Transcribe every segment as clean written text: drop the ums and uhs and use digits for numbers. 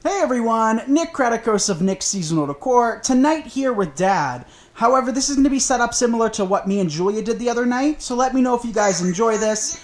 Hey everyone, Nick Kratikos of Nick's Seasonal Decor, tonight here with Dad. However, this is going to be set up similar to what me and Julia did the other night, so let me know if you guys enjoy this.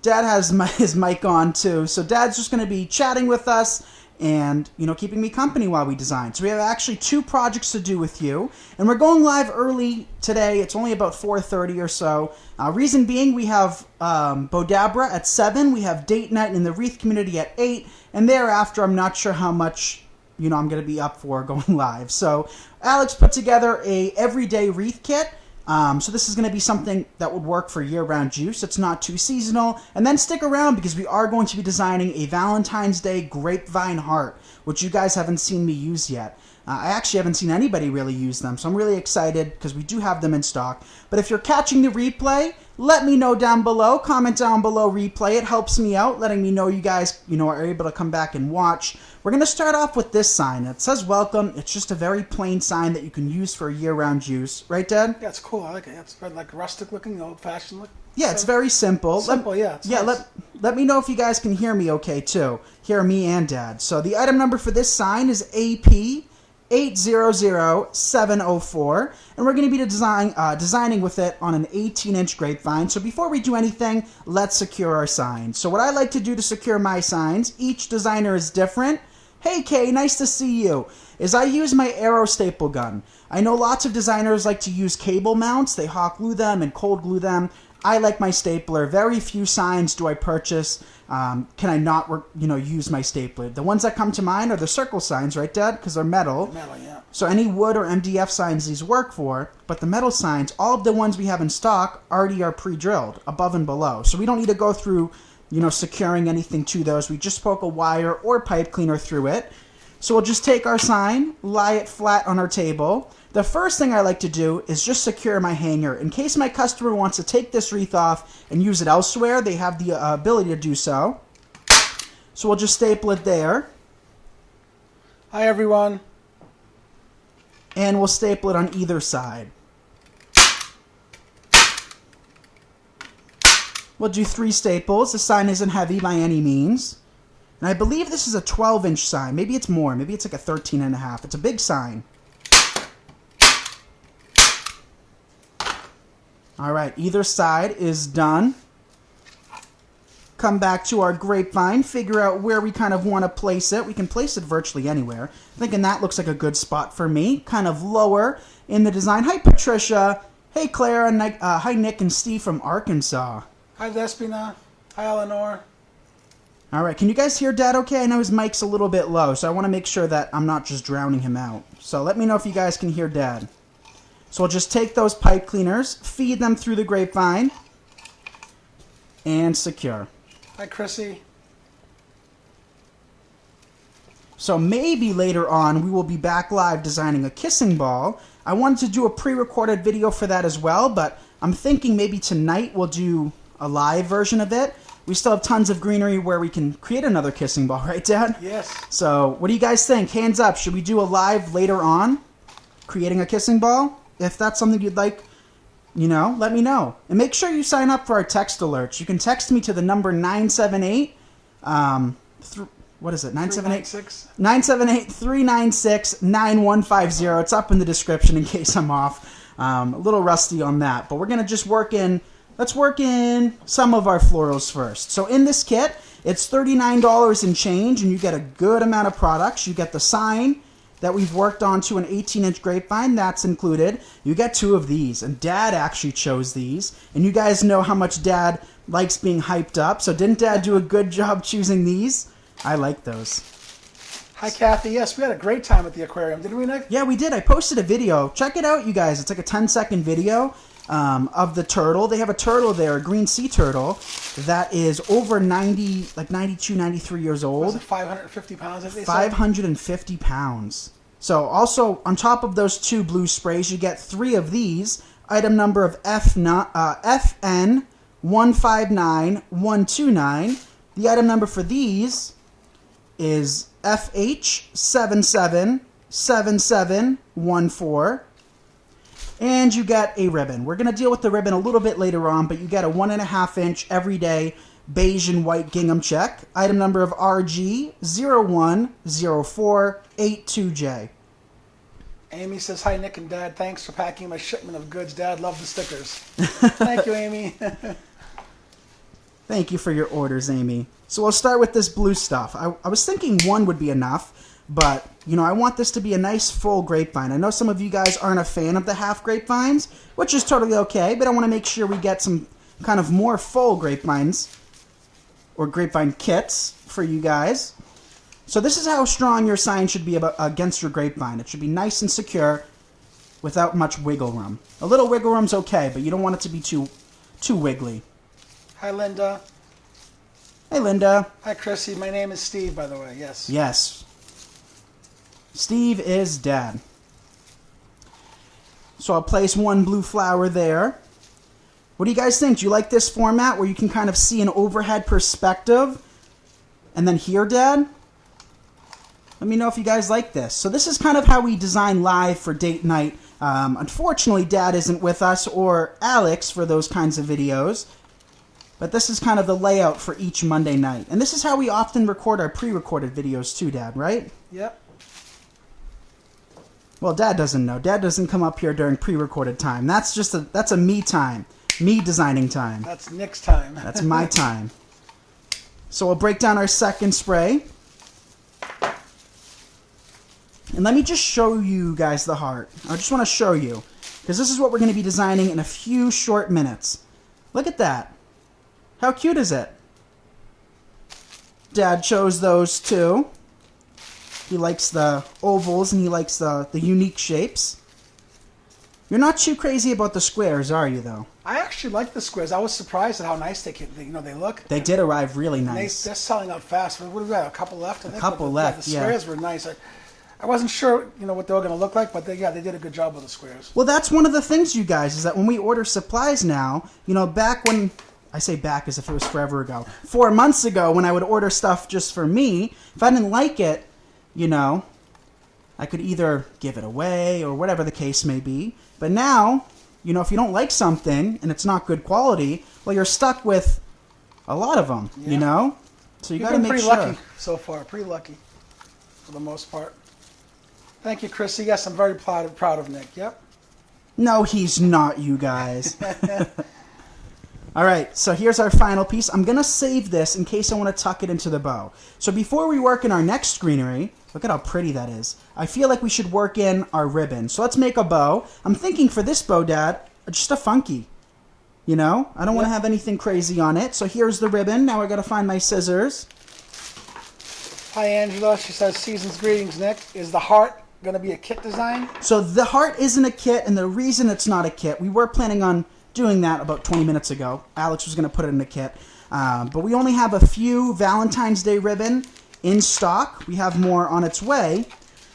Dad has his mic on too, so Dad's just going to be chatting with us and, keeping me company while we design. So we have actually 2 projects to do with you, and we're going live early today. It's only about 4:30 or so. Reason being, we have Bodabra at 7, we have date night in the Wreath community at 8, and thereafter I'm not sure how much I'm going to be up for going live. So Alex put together a everyday Wreath kit. So this is going to be something that would work for year-round use. It's not too seasonal. And then stick around because we are going to be designing a Valentine's Day grapevine heart, which you guys haven't seen me use yet. I actually haven't seen anybody really use them, so I'm really excited because we do have them in stock. But if you're catching the replay, let me know down below. Comment down below replay. It helps me out, letting me know you guys, are able to come back and watch. We're going to start off with this sign. It says welcome. It's just a very plain sign that you can use for year-round use. Right, Dad? Yeah, it's cool. I like it. It's very, like rustic looking, old-fashioned look. Yeah, it's very simple. Yeah. Nice. Let me know if you guys can hear me okay, too. Hear me and Dad. So the item number for this sign is AP 800704, and we're going to be designing with it on an 18-inch grapevine. So before we do anything, let's secure our sign. So what I like to do to secure my signs, each designer is different. Hey Kay, nice to see you. Is I use my Aero staple gun. I know lots of designers like to use cable mounts. They hot glue them and cold glue them. I like my stapler. Very few signs do I purchase. Can I not, use my stapler? The ones that come to mind are the circle signs, right, Dad? Because they're metal. Metal, yeah. So any wood or MDF signs these work for, but the metal signs, all of the ones we have in stock already are pre-drilled, above and below. So we don't need to go through, securing anything to those. We just poke a wire or pipe cleaner through it. So we'll just take our sign, lie it flat on our table. The first thing I like to do is just secure my hanger. In case my customer wants to take this wreath off and use it elsewhere, they have the ability to do so. So we'll just staple it there. Hi, everyone. And we'll staple it on either side. We'll do 3 staples. The sign isn't heavy by any means. And I believe this is a 12-inch sign. Maybe it's more. Maybe it's like a 13.5. It's a big sign. All right, either side is done. Come back to our grapevine, figure out where we kind of want to place it. We can place it virtually anywhere. Thinking that looks like a good spot for me, kind of lower in the design. Hi, Patricia. Hey, Claire. And hi, Nick and Steve from Arkansas. Hi, Despina. Hi, Eleanor. All right, can you guys hear Dad okay? I know his mic's a little bit low, so I want to make sure that I'm not just drowning him out. So let me know if you guys can hear Dad. So we'll just take those pipe cleaners, feed them through the grapevine, and secure. Hi, Chrissy. So maybe later on we will be back live designing a kissing ball. I wanted to do a pre-recorded video for that as well, but I'm thinking maybe tonight we'll do a live version of it. We still have tons of greenery where we can create another kissing ball, right, Dad? Yes. So what do you guys think? Hands up. Should we do a live later on, creating a kissing ball? If that's something you'd like, let me know. And make sure you sign up for our text alerts. You can text me to the number 978, what is it, 978? 978-396-9150. It's up in the description in case I'm off. A little rusty on that. But we're going to just let's work in some of our florals first. So in this kit, it's $39 and change, and you get a good amount of products. You get the sign that we've worked onto an 18-inch grapevine. That's included. You get 2 of these, and Dad actually chose these. And you guys know how much Dad likes being hyped up. So didn't Dad do a good job choosing these? I like those. Hi, Kathy. Yes, we had a great time at the aquarium, didn't we, Nick? Yeah, we did. I posted a video. Check it out, you guys. It's like a 10-second video of the turtle. They have a turtle there, a green sea turtle, that is over 90, like 92, 93 years old. Was it 550 pounds, I think they said? 550 pounds. So also, on top of those 2 blue sprays, you get 3 of these. Item number of FN159129. The item number for these is FH777714. And you get a ribbon. We're going to deal with the ribbon a little bit later on, but you get a 1.5-inch everyday beige and white gingham check. Item number of RG010482J. Amy says, hi, Nick and Dad. Thanks for packing my shipment of goods. Dad, love the stickers. Thank you, Amy. Thank you for your orders, Amy. So we'll start with this blue stuff. I was thinking one would be enough, but, you know, I want this to be a nice full grapevine. I know some of you guys aren't a fan of the half grapevines, which is totally okay, but I want to make sure we get some kind of more full grapevines, or grapevine kits for you guys. So this is how strong your sign should be against your grapevine. It should be nice and secure without much wiggle room. A little wiggle room's okay, but you don't want it to be too wiggly. Hi, Linda. Hey, Linda. Hi, Chrissy. My name is Steve, by the way. Yes. Yes. Steve is Dad. So I'll place one blue flower there. What do you guys think? Do you like this format where you can kind of see an overhead perspective and then hear Dad? Let me know if you guys like this. So this is kind of how we design live for date night. Unfortunately, Dad isn't with us, or Alex, for those kinds of videos. But this is kind of the layout for each Monday night. And this is how we often record our pre-recorded videos too, Dad, right? Yep. Well, Dad doesn't know. Dad doesn't come up here during pre-recorded time. That's a me time. Me designing time. That's Nick's time. That's my time. So we'll break down our second spray. And let me just show you guys the heart. I just want to show you, because this is what we're going to be designing in a few short minutes. Look at that. How cute is it? Dad chose those too. He likes the ovals and he likes the unique shapes. You're not too crazy about the squares, are you, though? I actually like the squares. I was surprised at how nice they look. They did arrive really And nice. they're selling out fast. What do we got? A couple left, I think. A couple left, the yeah. squares were nice. I wasn't sure, what they were going to look like, but they did a good job with the squares. Well, that's one of the things, you guys, is that when we order supplies now, back when, I say back as if it was forever ago, 4 months ago when I would order stuff just for me, if I didn't like it, I could either give it away or whatever the case may be. But now, if you don't like something and it's not good quality, well, you're stuck with a lot of them, So you got to make sure. You've been pretty lucky so far, pretty lucky for the most part. Thank you, Chrissy. Yes, I'm very proud of Nick. Yep. No, he's not, you guys. All right, so here's our final piece. I'm going to save this in case I want to tuck it into the bow. So before we work in our next greenery, look at how pretty that is. I feel like we should work in our ribbon. So let's make a bow. I'm thinking for this bow, Dad, just a funky. I don't want to have anything crazy on it. So here's the ribbon. Now I got to find my scissors. Hi, Angela. She says, season's greetings, Nick. Is the heart going to be a kit design? So the heart isn't a kit, and the reason it's not a kit, we were planning on doing that about 20 minutes ago. Alex was going to put it in a kit. But we only have a few Valentine's Day ribbon in stock. We have more on its way.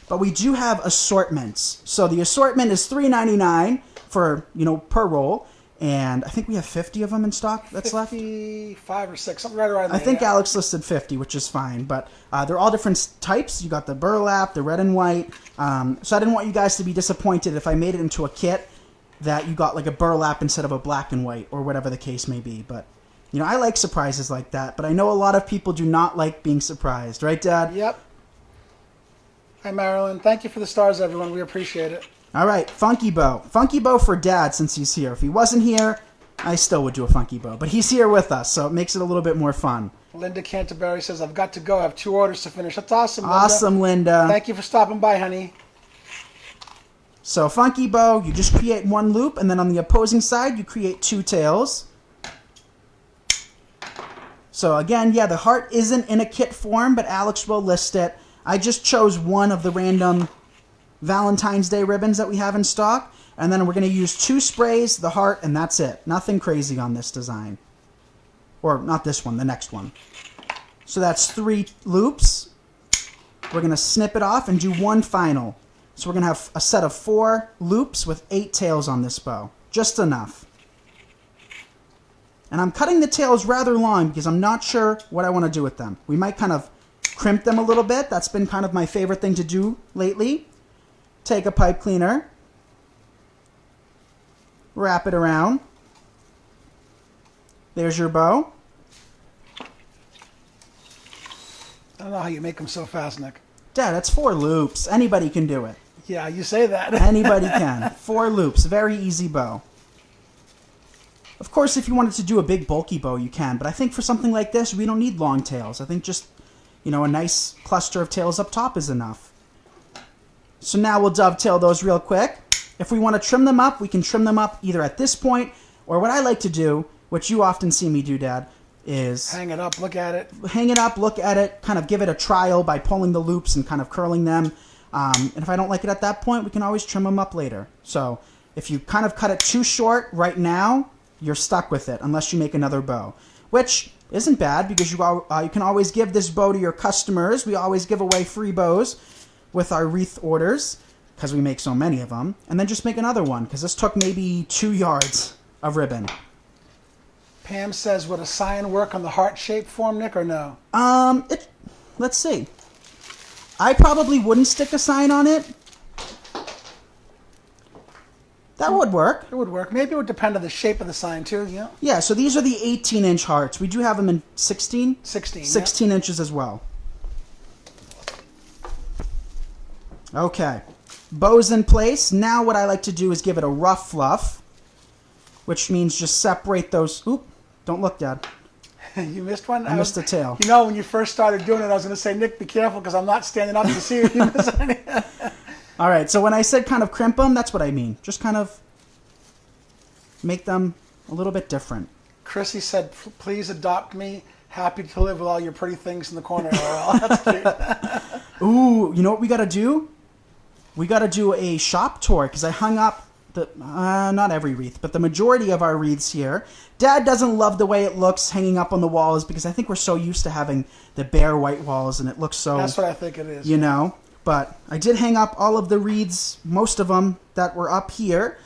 But we do have assortments. So the assortment is $3.99 for, per roll. And I think we have 50 of them in stock that's left. 55 or 6, something right around there. I think Alex listed 50, which is fine. But they're all different types. You got the burlap, the red and white. So I didn't want you guys to be disappointed if I made it into a kit that you got like a burlap instead of a black and white or whatever the case may be. But, I like surprises like that. But I know a lot of people do not like being surprised. Right, Dad? Yep. Hi, Marilyn. Thank you for the stars, everyone. We appreciate it. All right, funky bow. Funky bow for Dad since he's here. If he wasn't here, I still would do a funky bow. But he's here with us, so it makes it a little bit more fun. Linda Canterbury says, I've got to go. I have 2 orders to finish. That's awesome, Linda. Awesome, Linda. Thank you for stopping by, honey. So funky bow, you just create 1 loop, and then on the opposing side, you create 2 tails. So again, the heart isn't in a kit form, but Alex will list it. I just chose one of the random Valentine's Day ribbons that we have in stock, and then we're going to use 2 sprays, the heart, and that's it. Nothing crazy on this design. Or not this one, the next one. So that's 3 loops. We're going to snip it off and do 1 final. So we're going to have a set of 4 loops with 8 tails on this bow. Just enough. And I'm cutting the tails rather long because I'm not sure what I want to do with them. We might kind of crimp them a little bit. That's been kind of my favorite thing to do lately. Take a pipe cleaner. Wrap it around. There's your bow. I don't know how you make them so fast, Nick. Dad, that's 4 loops. Anybody can do it. Yeah, you say that. Anybody can. 4 loops. Very easy bow. Of course, if you wanted to do a big bulky bow, you can. But I think for something like this, we don't need long tails. I think just, a nice cluster of tails up top is enough. So now we'll dovetail those real quick. If we want to trim them up, we can trim them up either at this point, or what I like to do, which you often see me do, Dad, is hang it up, look at it. Hang it up, look at it, kind of give it a trial by pulling the loops and kind of curling them. And if I don't like it at that point, we can always trim them up later. So if you kind of cut it too short right now, you're stuck with it unless you make another bow, which isn't bad because you can always give this bow to your customers. We always give away free bows with our Wreath orders because we make so many of them. And then just make another one because this took maybe 2 yards of ribbon. Pam says, would a sign work on the heart-shaped form, Nick, or no? Let's see. I probably wouldn't stick a sign on it. That would work. It would work. Maybe it would depend on the shape of the sign, too, yeah? Yeah, so these are the 18-inch hearts. We do have them in 16? 16, 16 inches as well. Okay. Bow's in place. Now what I like to do is give it a rough fluff, which means just separate those. Oop. Don't look, Dad. You missed one? I missed a tail. When you first started doing it, I was going to say, Nick, be careful, because I'm not standing up to see if you miss any. All right, so when I said kind of crimp them, that's what I mean. Just kind of make them a little bit different. Chrissy said, please adopt me. Happy to live with all your pretty things in the corner. That's cute. Ooh, you know what we got to do? We got to do a shop tour, because I hung up not every wreath, but the majority of our wreaths here. Dad doesn't love the way it looks hanging up on the walls because I think we're so used to having the bare white walls and it looks so... That's what I think it is. But I did hang up all of the wreaths, most of them that were up here.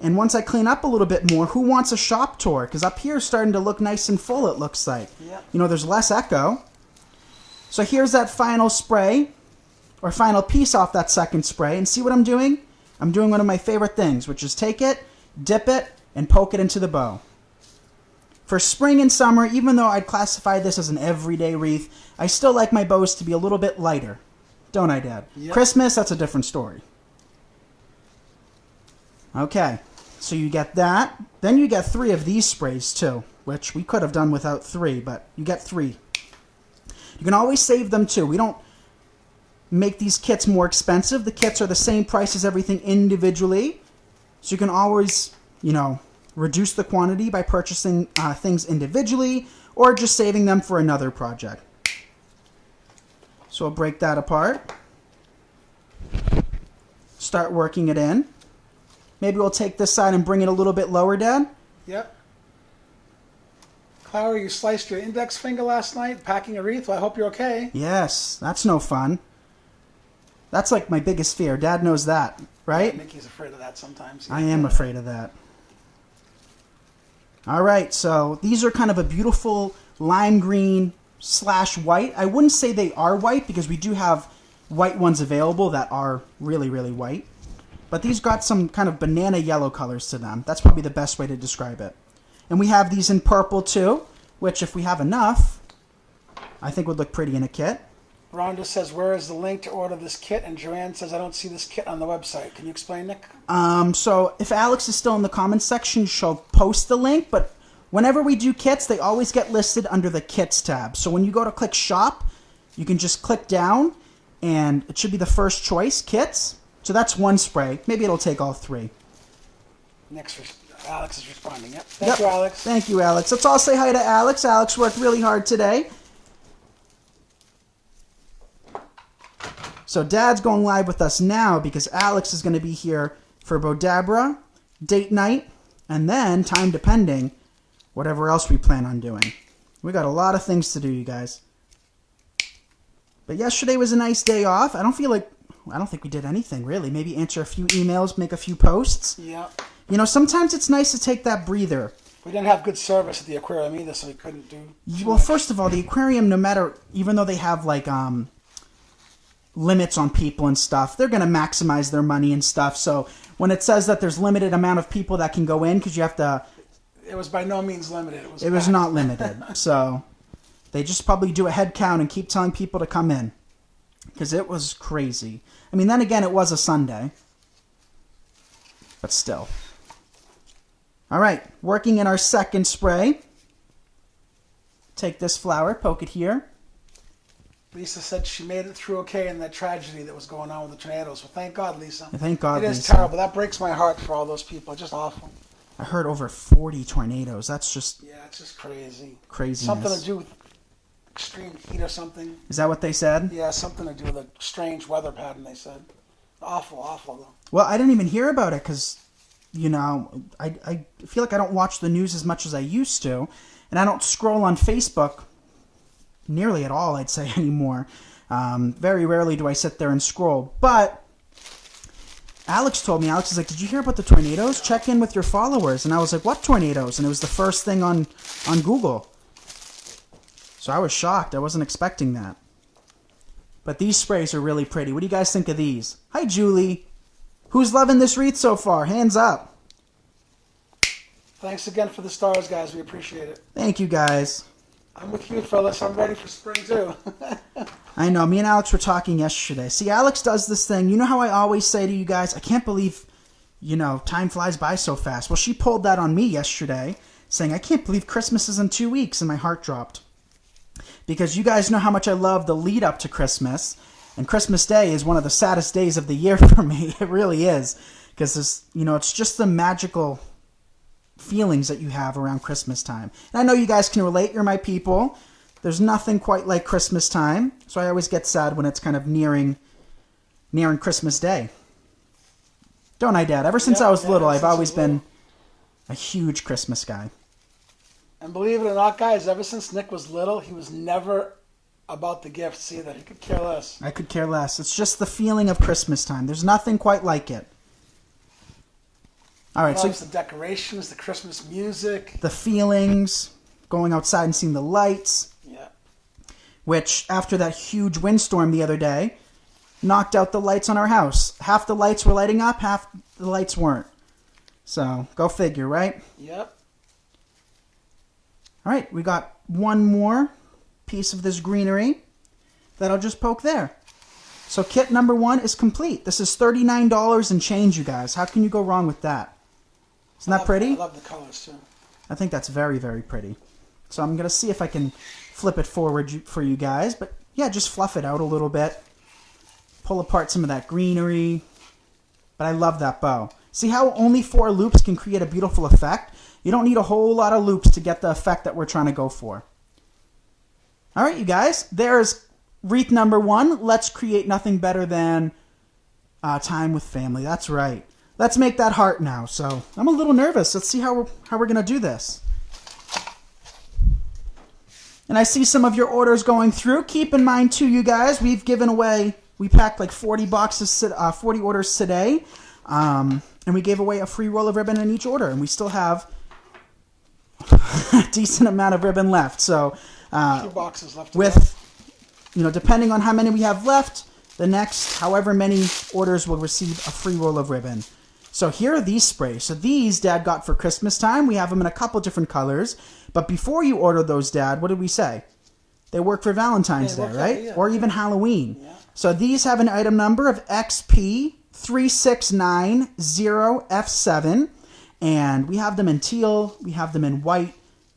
And once I clean up a little bit more, who wants a shop tour? Because up here is starting to look nice and full, it looks like. Yep. There's less echo. So here's that final spray, or final piece off that second spray. And see what I'm doing? I'm doing one of my favorite things, which is take it, dip it, and poke it into the bow. For spring and summer, even though I'd classify this as an everyday wreath, I still like my bows to be a little bit lighter. Don't I, Dad? Yep. Christmas, that's a different story. Okay, so you get that. Then you get 3 of these sprays, too, which we could have done without 3, but you get 3. You can always save them, too. We don't make these kits more expensive. The kits are the same price as everything individually. So you can always, reduce the quantity by purchasing things individually or just saving them for another project. So I'll break that apart. Start working it in. Maybe we'll take this side and bring it a little bit lower, Dad. Yep. Clara, you sliced your index finger last night packing a wreath. Well, I hope you're okay. Yes, that's no fun. That's like my biggest fear. Dad knows that, right? Yeah, Nikki's afraid of that sometimes. I am afraid of that. All right, so these are kind of a beautiful lime green / white. I wouldn't say they are white because we do have white ones available that are really, really white. But these got some kind of banana yellow colors to them. That's probably the best way to describe it. And we have these in purple too, which if we have enough, I think would look pretty in a kit. Rhonda says, where is the link to order this kit? And Joanne says, I don't see this kit on the website. Can you explain, Nick? So if Alex is still in the comments section, she'll post the link. But whenever we do kits, they always get listed under the Kits tab. So when you go to click Shop, you can just click down, and it should be the first choice, Kits. So that's one spray. Maybe it'll take all 3. Alex is responding. Yep. Thank you, Alex. Thank you, Alex. Let's all say hi to Alex. Alex worked really hard today. So Dad's going live with us now because Alex is going to be here for Bodabra, date night, and then, time depending, whatever else we plan on doing. We got a lot of things to do, you guys. But yesterday was a nice day off. I don't think we did anything, really. Maybe answer a few emails, make a few posts. Yeah. Sometimes it's nice to take that breather. We didn't have good service at the aquarium either, so we couldn't do Well, first of all, the aquarium, even though they have, limits on people and stuff, they're going to maximize their money and stuff. So when it says that there's limited amount of people that can go in, because you have to... It was by no means limited. It was not limited. So They just probably do a head count and keep telling people to come in. Because it was crazy. I mean, then again, it was a Sunday. But still. All right, working in our second spray. Take this flower, poke it here. Lisa said she made it through okay in that tragedy that was going on with the tornadoes. Well, thank God, Lisa. Thank God, It is Lisa. terrible. That breaks my heart for all those people. It's just awful. I heard over 40 tornadoes. That's just... Yeah, it's just crazy. Craziness. Something to do with extreme heat or something. Is that what they said? Yeah, something to do with a strange weather pattern, they said. Awful, awful, though. Well, I didn't even hear about it because, you know, I feel like I don't watch the news as much as I used to. And I don't scroll on Facebook nearly at all, I'd say, anymore. Very rarely do I sit there and scroll. But Alex told me, Alex is like, did you hear about the tornadoes? Check in with your followers. And I was like, what tornadoes? And it was the first thing on Google. So I was shocked. I wasn't expecting that. But these sprays are really pretty. What do you guys think of these? Hi, Julie. Who's loving this wreath so far? Hands up. Thanks again for the stars, guys. We appreciate it. Thank you, guys. I'm with you, fellas. I'm ready for spring, too. I know. Me and Alex were talking yesterday. See, Alex does this thing. You know how I always say to you guys, I can't believe, you know, time flies by so fast. Well, she pulled that on me yesterday, saying, I can't believe Christmas is in 2 weeks, and my heart dropped. Because you guys know how much I love the lead up to Christmas, and Christmas Day is one of the saddest days of the year for me. It really is. Because, you know, it's just the magical feelings that you have around Christmas time. And I know you guys can relate. You're my people. There's nothing quite like Christmas time. So I always get sad when it's kind of nearing Christmas Day. Don't I, Dad? Ever since I was little, I've always been a huge Christmas guy. And believe it or not, guys, ever since Nick was little, he was never about the gifts either. He could care less. I could care less. It's just the feeling of Christmas time. There's nothing quite like it. All right, so the decorations, the Christmas music, the feelings, going outside and seeing the lights. Yeah. Which, after that huge windstorm the other day, knocked out the lights on our house. Half the lights were lighting up, half the lights weren't. So, go figure, right? Yep. All right, we got one more piece of this greenery that I'll just poke there. So kit number 1 is complete. This is $39 and change, you guys. How can you go wrong with that? Isn't that pretty? I love the colors, too. I think that's very, very pretty. So I'm going to see if I can flip it forward for you guys. But yeah, just fluff it out a little bit. Pull apart some of that greenery. But I love that bow. See how only 4 loops can create a beautiful effect? You don't need a whole lot of loops to get the effect that we're trying to go for. All right, you guys. There's wreath number 1. Let's create nothing better than time with family. That's right. Let's make that heart now. So I'm a little nervous. Let's see how we're going to do this. And I see some of your orders going through. Keep in mind, too, you guys, we packed like 40 boxes, 40 orders today. And we gave away a free roll of ribbon in each order. And we still have a decent amount of ribbon left. So 2 boxes left. Depending on how many we have left, the next however many orders will receive a free roll of ribbon. So here are these sprays. So these Dad got for Christmas time. We have them in a couple different colors. But before you order those, Dad, what did we say? They work for Valentine's Day, right? Yeah. Or even Halloween. Yeah. So these have an item number of XP3690F7. And we have them in teal. We have them in white,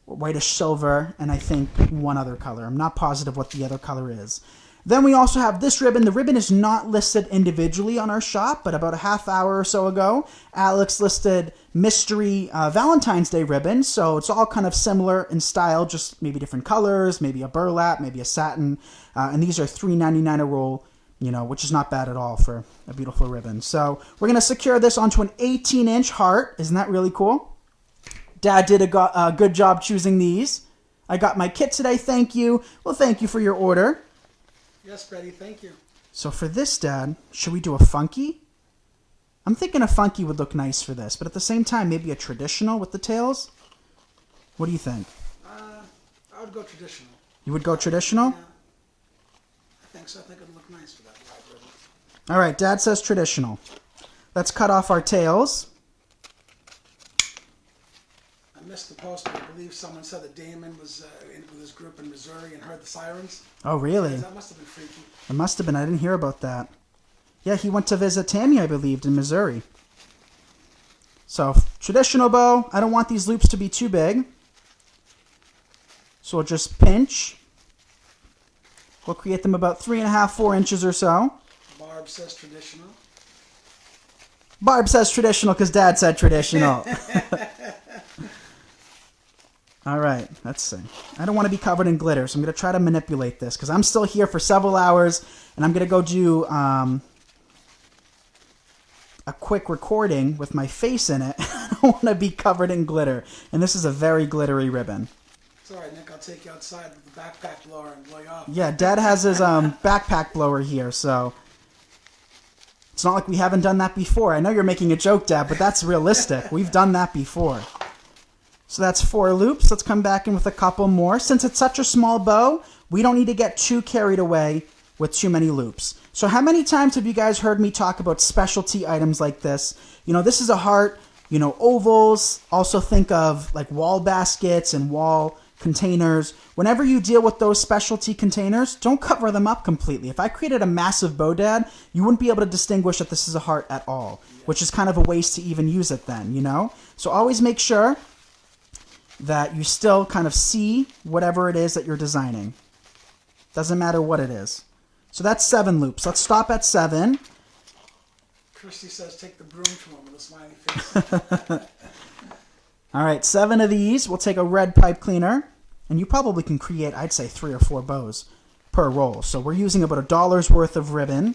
whitish silver, and I think one other color. I'm not positive what the other color is. Then we also have this ribbon. The ribbon is not listed individually on our shop, but about a half hour or so ago, Alex listed mystery Valentine's Day ribbon. So it's all kind of similar in style, just maybe different colors, maybe a burlap, maybe a satin. And these are $3.99 a roll, which is not bad at all for a beautiful ribbon. So we're going to secure this onto an 18-inch heart. Isn't that really cool? Dad did a good job choosing these. I got my kit today. Thank you. Well, thank you for your order. Yes, Betty, thank you. So for this, Dad, should we do a funky? I'm thinking a funky would look nice for this, but at the same time, maybe a traditional with the tails? What do you think? I would go traditional. You would go traditional? Yeah. I think so. I think it would look nice for that wide ribbon. All right, Dad says traditional. Let's cut off our tails. missed the post, but I believe someone said that Damon was with his group in Missouri and heard the sirens. Oh, really? That must have been freaky. It must have been. I didn't hear about that. Yeah, he went to visit Tammy, I believed, in Missouri. So, traditional bow. I don't want these loops to be too big. So we'll just pinch. We'll create them about 3.5, 4 inches or so. Barb says traditional. Barb says traditional because Dad said traditional. All right, let's see. I don't want to be covered in glitter, so I'm going to try to manipulate this because I'm still here for several hours, and I'm going to go do a quick recording with my face in it. I don't want to be covered in glitter, and this is a very glittery ribbon. It's all right, Nick. I'll take you outside with the backpack blower and blow you off. Yeah, Dad has his backpack blower here, so it's not like we haven't done that before. I know you're making a joke, Dad, but that's realistic. We've done that before. So that's 4 loops. Let's come back in with a couple more. Since it's such a small bow, we don't need to get too carried away with too many loops. So how many times have you guys heard me talk about specialty items like this? You know, this is a heart, you know, ovals. Also think of like wall baskets and wall containers. Whenever you deal with those specialty containers, don't cover them up completely. If I created a massive bow, Dad, you wouldn't be able to distinguish that this is a heart at all, which is kind of a waste to even use it then, you know? So always make sure that you still kind of see whatever it is that you're designing. Doesn't matter what it is. So that's 7 loops. Let's stop at 7. Christy says take the broom to him with a smiley face. All right, 7 of these. We'll take a red pipe cleaner, and you probably can create, I'd say, 3 or 4 bows per roll. So we're using about $1 worth of ribbon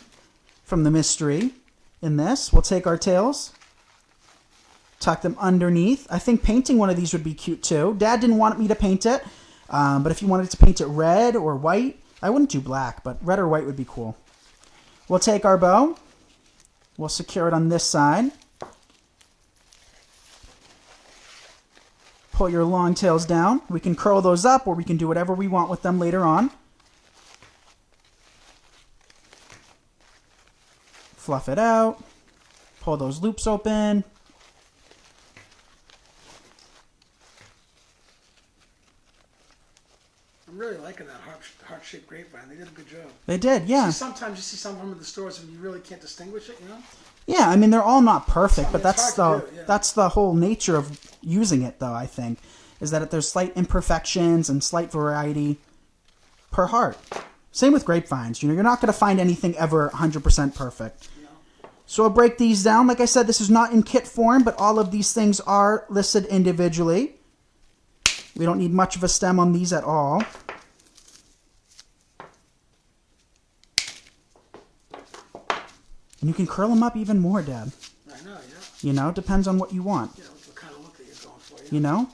from the mystery in this. We'll take our tails, tuck them underneath. I think painting one of these would be cute too. Dad didn't want me to paint it, but if you wanted to paint it red or white, I wouldn't do black, but red or white would be cool. We'll take our bow. We'll secure it on this side. Pull your long tails down. We can curl those up, or we can do whatever we want with them later on. Fluff it out. Pull those loops open. I'm really liking that heart-shaped grapevine. They did a good job. They did, yeah. Sometimes you see some of them in the stores and you really can't distinguish it, you know? Yeah, I mean, they're all not perfect, but It's hard to do, yeah. that's the whole nature of using it, though, I think, is that there's slight imperfections and slight variety per heart. Same with grapevines. You know, you're not going to find anything ever 100% perfect. No. So I'll break these down. Like I said, this is not in kit form, but all of these things are listed individually. We don't need much of a stem on these at all. And you can curl them up even more, Dad. I know, yeah. You know, depends on what you want. Yeah, what kind of look that you're going for, You know?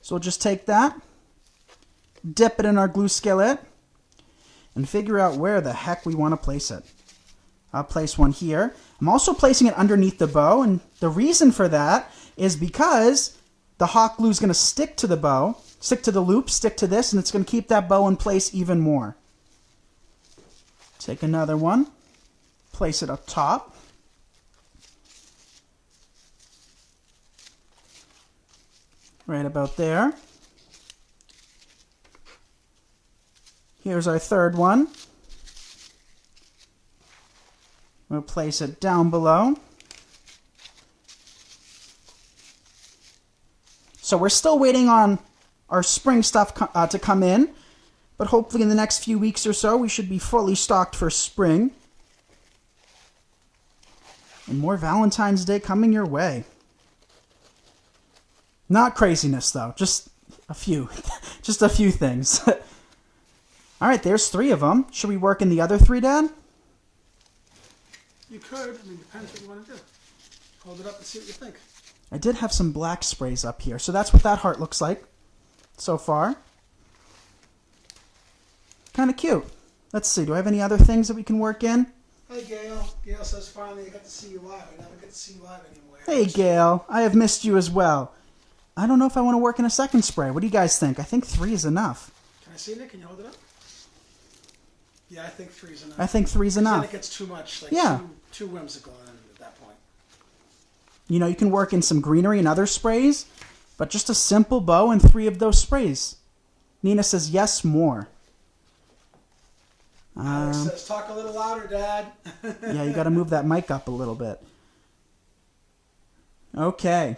So we'll just take that, dip it in our glue skillet, and figure out where the heck we want to place it. I'll place one here. I'm also placing it underneath the bow, and the reason for that is because the hot glue is going to stick to the bow, stick to the loop, stick to this, and it's going to keep that bow in place even more. Take another one, place it up top. Right about there. Here's our third one. We'll place it down below. So we're still waiting on our spring stuff to come in, but hopefully in the next few weeks or so we should be fully stocked for spring. And more Valentine's Day coming your way. Not craziness though, just a few. Just a few things. All right, there's 3 of them. Should we work in the other 3, Dad? You could. I mean, depends what you want to do. Hold it up and see what you think. I did have some black sprays up here, so that's what that heart looks like so far. Kind of cute. Let's see, do I have any other things that we can work in? Hey, Gail. Gail says finally I got to see you live. I never get to see you live anymore. Hey, Gail. I have missed you as well. I don't know if I want to work in a second spray. What do you guys think? I think 3 is enough. Can I see it, Nick? Can you hold it up? Yeah, I think 3 is enough. I think 3 is enough. Then it gets too much, like Yeah. too whimsical at that point. You know, you can work in some greenery and other sprays, but just a simple bow and 3 of those sprays. Nina says, yes, more. Alex says, talk a little louder, Dad. Yeah, you got to move that mic up a little bit. Okay.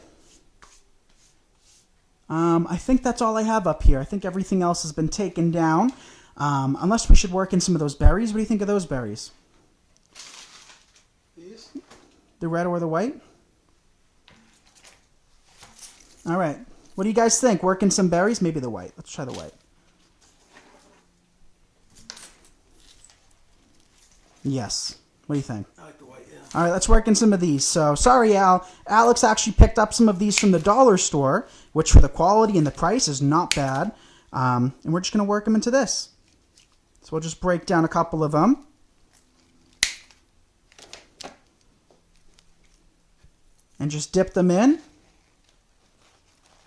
I think that's all I have up here. I think everything else has been taken down. Unless we should work in some of those berries. What do you think of those berries? These? The red or the white? All right. What do you guys think? Work in some berries? Maybe the white. Let's try the white. Yes. What do you think? I like the white, yeah. All right, let's work in some of these. So, sorry, Al. Alex actually picked up some of these from the dollar store, which for the quality and the price is not bad. And we're just going to work them into this. So we'll just break down a couple of them. And just dip them in.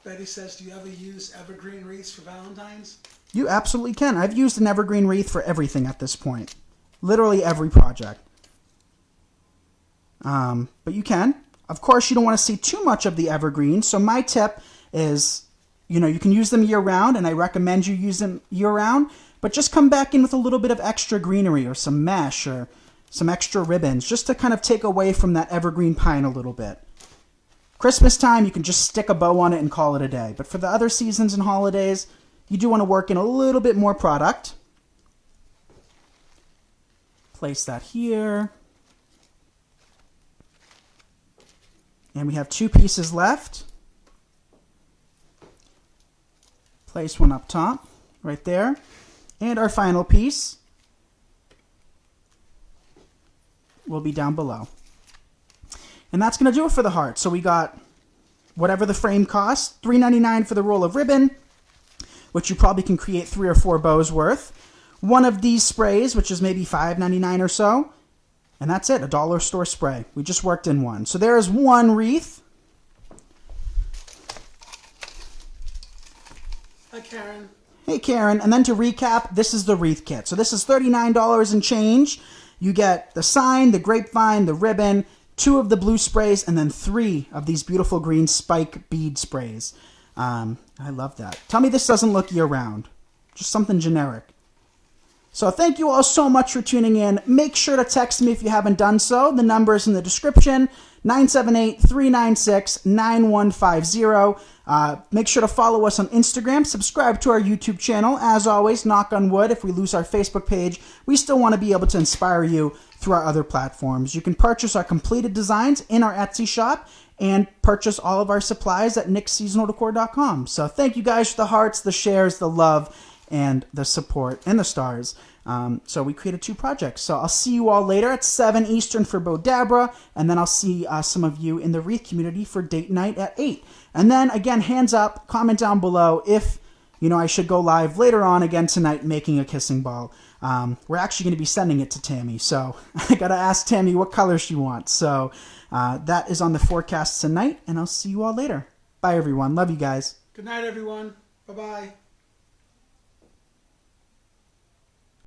Betty says, do you ever use evergreen wreaths for Valentine's? You absolutely can. I've used an evergreen wreath for everything at this point. Literally every project. But you can. Of course, you don't want to see too much of the evergreen. So my tip is, you know, you can use them year-round, and I recommend you use them year-round. But just come back in with a little bit of extra greenery or some mesh or some extra ribbons just to kind of take away from that evergreen pine a little bit. Christmas time, you can just stick a bow on it and call it a day. But for the other seasons and holidays, you do want to work in a little bit more product. Place that here. And we have 2 pieces left. Place one up top, right there. And our final piece will be down below. And that's going to do it for the heart. So we got whatever the frame costs, $3.99 for the roll of ribbon, which you probably can create 3 or 4 bows worth. One of these sprays, which is maybe $5.99 or so. And that's it, a dollar store spray. We just worked in one. So there is one wreath. Hi, Karen. Hey, Karen. And then to recap, this is the wreath kit. So this is $39 and change. You get the sign, the grapevine, the ribbon, 2 of the blue sprays, and then 3 of these beautiful green spike bead sprays. I love that. Tell me this doesn't look year-round. Just something generic. So thank you all so much for tuning in. Make sure to text me if you haven't done so. The number is in the description, 978-396-9150. Make sure to follow us on Instagram. Subscribe to our YouTube channel. As always, knock on wood, if we lose our Facebook page, we still want to be able to inspire you through our other platforms. You can purchase our completed designs in our Etsy shop and purchase all of our supplies at nicksseasonaldecor.com. So thank you guys for the hearts, the shares, the love, and the support, and the stars. So we created 2 projects. So I'll see you all later at 7 Eastern for Bodabra, and then I'll see some of you in the Wreath community for date night at 8. And then, again, hands up, comment down below if, you know, I should go live later on again tonight making a kissing ball. We're actually going to be sending it to Tammy, so I got to ask Tammy what color she wants. So that is on the forecast tonight, and I'll see you all later. Bye, everyone. Love you guys. Good night, everyone. Bye-bye.